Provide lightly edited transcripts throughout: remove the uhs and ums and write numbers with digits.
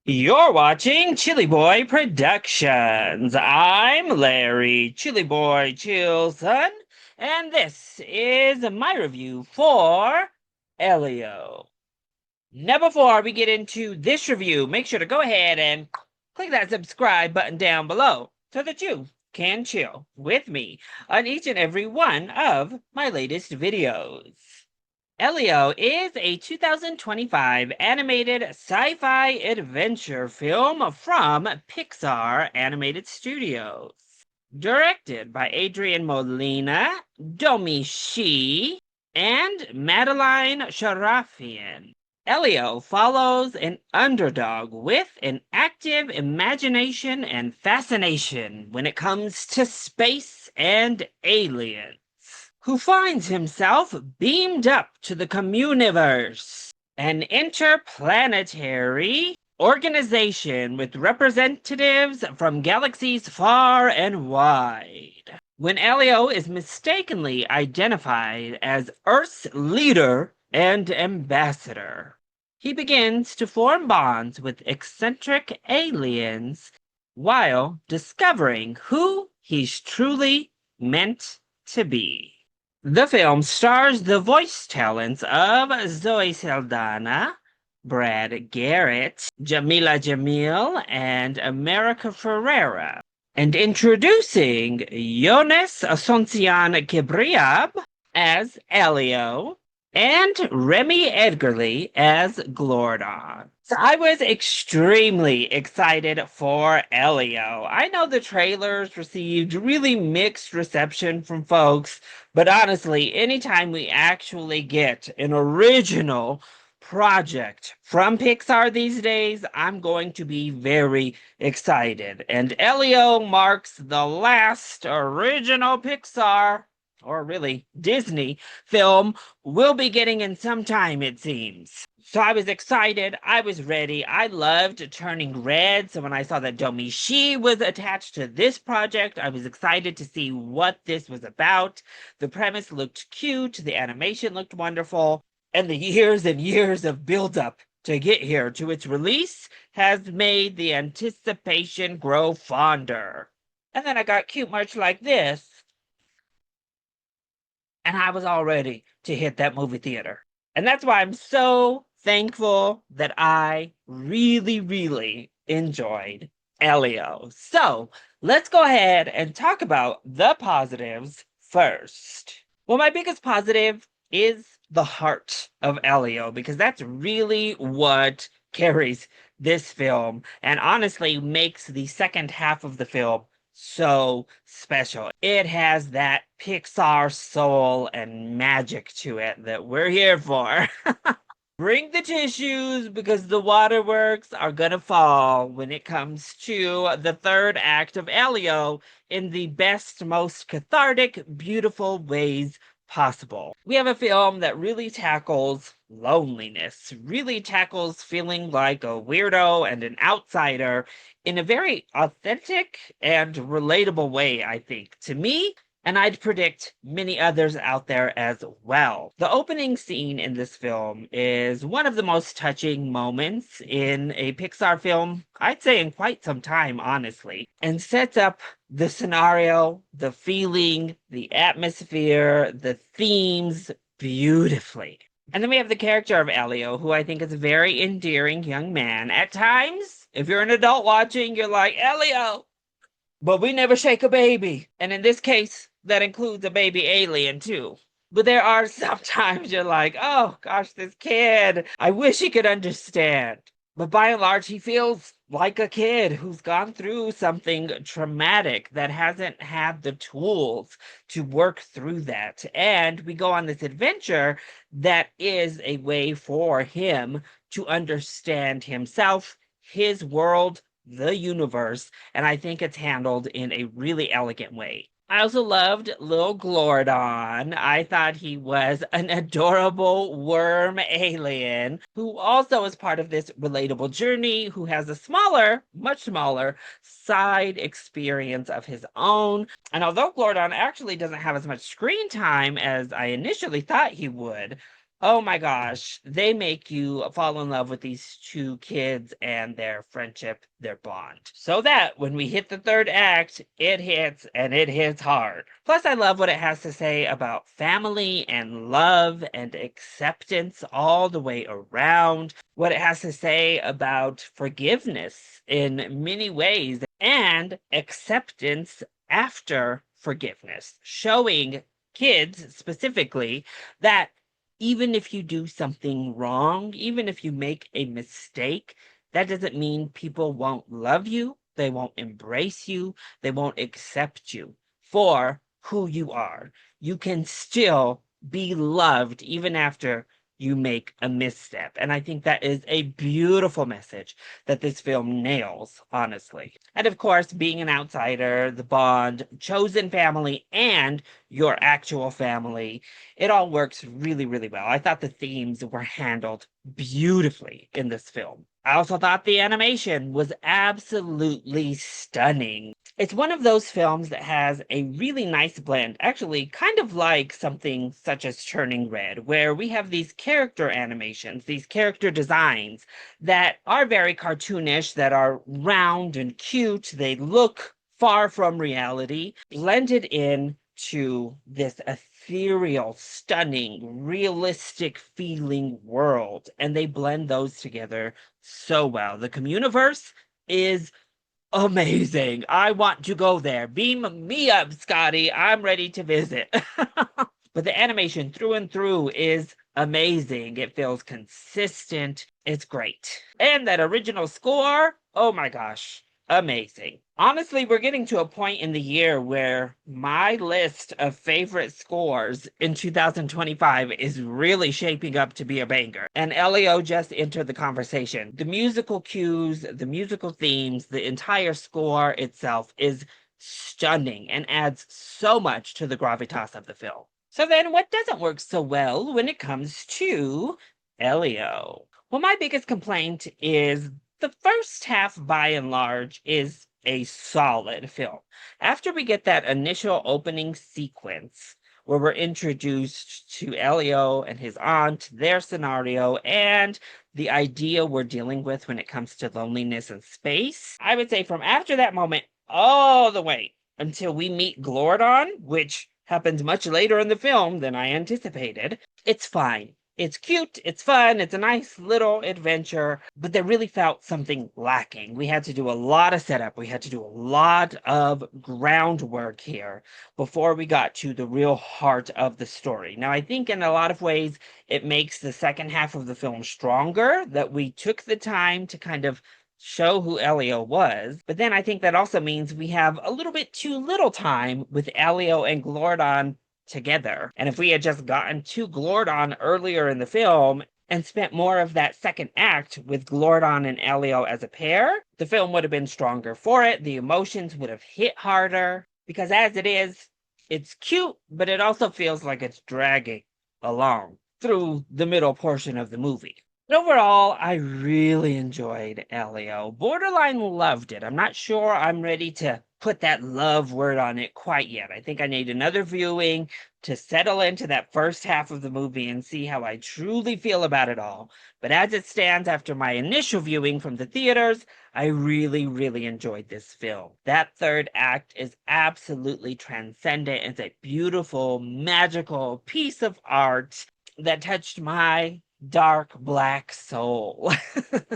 You're watching ChillyBoy Productions. I'm Larry, ChillyBoy Chillson, and this is my review for Elio. Now, before we get into this review, make sure to go ahead and click that subscribe button down below so that you can chill with me on each and every one of my latest videos. Elio is a 2025 animated sci-fi adventure film from Pixar Animated Studios. Directed by Adrian Molina, Domi Shi, and Madeline Sharafian. Elio follows an underdog with an active imagination and fascination when it comes to space and aliens, who finds himself beamed up to the Communiverse, an interplanetary organization with representatives from galaxies far and wide. When Elio is mistakenly identified as Earth's leader and ambassador, he begins to form bonds with eccentric aliens while discovering who he's truly meant to be. The film stars the voice talents of Zoe Saldana, Brad Garrett, Jamila Jamil, and America Ferrera, and introducing Jonas Asuncion Kibriab as Elio, and Remy Edgerly as Glordon. So I was extremely excited for Elio. I know the trailers received really mixed reception from folks, but honestly, anytime we actually get an original project from Pixar these days, I'm going to be very excited. And Elio marks the last original Pixar, or really Disney, film we'll be getting in some time, it seems. So I was excited. I was ready. I loved Turning Red. So when I saw that Domi Shi was attached to this project, I was excited to see what this was about. The premise looked cute. The animation looked wonderful. And the years and years of buildup to get here to its release has made the anticipation grow fonder. And then I got cute merch like this, and I was all ready to hit that movie theater. And that's why I'm so thankful that I really, really enjoyed Elio. So let's go ahead and talk about the positives first. Well, my biggest positive is the heart of Elio, because that's really what carries this film and honestly makes the second half of the film so special. It has that Pixar soul and magic to it that we're here for. Bring the tissues because the waterworks are gonna fall when it comes to the third act of Elio in the best, most cathartic, beautiful ways possible. We have a film that really tackles loneliness, really tackles feeling like a weirdo and an outsider in a very authentic and relatable way, I think. To me, and I'd predict many others out there as well. The opening scene in this film is one of the most touching moments in a Pixar film, I'd say in quite some time, honestly, and sets up the scenario, the feeling, the atmosphere, the themes beautifully. And then we have the character of Elio, who I think is a very endearing young man. At times, if you're an adult watching, you're like, Elio, but we never shake a baby. And in this case, that includes a baby alien too. But there are sometimes you're like, oh gosh, this kid, I wish he could understand. But by and large, he feels like a kid who's gone through something traumatic that hasn't had the tools to work through that. And we go on this adventure that is a way for him to understand himself, his world, the universe, and I think it's handled in a really elegant way. I also loved Lil Glordon. I thought he was an adorable worm alien who also is part of this relatable journey, who has a smaller, much smaller side experience of his own. And although Glordon actually doesn't have as much screen time as I initially thought he would, Oh my gosh, they make you fall in love with these two kids and their friendship, their bond. So that when we hit the third act, it hits and it hits hard. Plus, I love what it has to say about family and love and acceptance all the way around. What it has to say about forgiveness in many ways and acceptance after forgiveness, showing kids specifically that even if you do something wrong, even if you make a mistake, that doesn't mean people won't love you, they won't embrace you, they won't accept you for who you are. You can still be loved even after you make a misstep. And I think that is a beautiful message that this film nails, honestly. And of course, being an outsider, the bond, chosen family, and your actual family, it all works really, really well. I thought the themes were handled beautifully in this film. I also thought the animation was absolutely stunning. It's one of those films that has a really nice blend, actually, kind of like something such as Turning Red, where we have these character animations, these character designs that are very cartoonish, that are round and cute. They look far from reality, blended in to this ethereal, stunning, realistic feeling world. And they blend those together so well. The Communiverse is amazing. I want to go there. Beam me up, Scotty. I'm ready to visit. But the animation through and through is amazing. It feels consistent. It's great. And that original score, oh my gosh, amazing. Honestly, we're getting to a point in the year where my list of favorite scores in 2025 is really shaping up to be a banger. And Elio just entered the conversation. The musical cues, the musical themes, the entire score itself is stunning and adds so much to the gravitas of the film. So then, what doesn't work so well when it comes to Elio? Well, my biggest complaint is the first half, by and large, is a solid film. After we get that initial opening sequence where we're introduced to Elio and his aunt, their scenario, and the idea we're dealing with when it comes to loneliness and space, I would say from after that moment all the way until we meet Glordon, which happens much later in the film than I anticipated, it's fine. It's cute, it's fun, it's a nice little adventure, but there really felt something lacking. We had to do a lot of setup, we had to do a lot of groundwork here before we got to the real heart of the story. Now, I think in a lot of ways, it makes the second half of the film stronger that we took the time to kind of show who Elio was. But then I think that also means we have a little bit too little time with Elio and Glordon together. And if we had just gotten to Glordon earlier in the film and spent more of that second act with Glordon and Elio as a pair, the film would have been stronger for it. The emotions would have hit harder. Because as it is, it's cute, but it also feels like it's dragging along through the middle portion of the movie. But overall, I really enjoyed Elio. Borderline loved it. I'm not sure I'm ready to put that love word on it quite yet. I think I need another viewing to settle into that first half of the movie and see how I truly feel about it all. But as it stands after my initial viewing from the theaters, I really, really enjoyed this film. That third act is absolutely transcendent. It's a beautiful, magical piece of art that touched my dark black soul.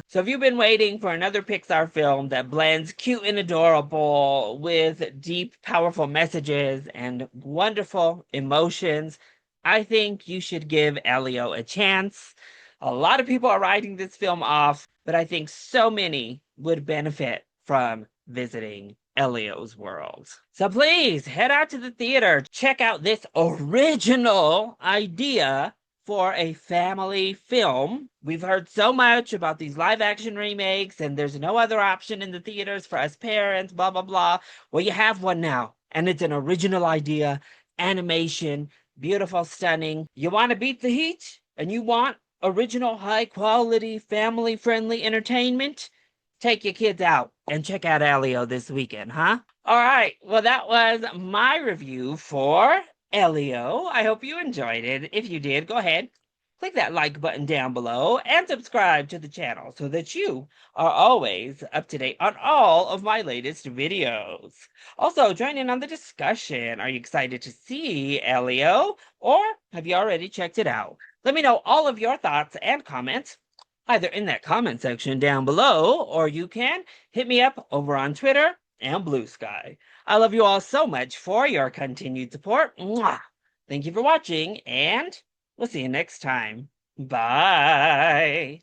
So if you've been waiting for another Pixar film that blends cute and adorable with deep, powerful messages and wonderful emotions, I think you should give Elio a chance. A lot of people are writing this film off, but I think so many would benefit from visiting Elio's world. So please head out to the theater, check out this original idea for a family film. We've heard so much about these live action remakes, and there's no other option in the theaters for us parents, blah, blah, blah. Well, you have one now, and it's an original idea, animation, beautiful, stunning. You want to beat the heat, and you want original, high quality, family friendly entertainment? Take your kids out and check out Elio this weekend, huh? All right, well, that was my review for Elio. I hope you enjoyed it. If you did, go ahead, click that like button down below and subscribe to the channel so that you are always up to date on all of my latest videos. Also, join in on the discussion. Are you excited to see Elio, or have you already checked it out? Let me know all of your thoughts and comments either in that comment section down below, or you can hit me up over on Twitter and Blue Sky. I love you all so much for your continued support. Mwah! Thank you for watching, and we'll see you next time. Bye.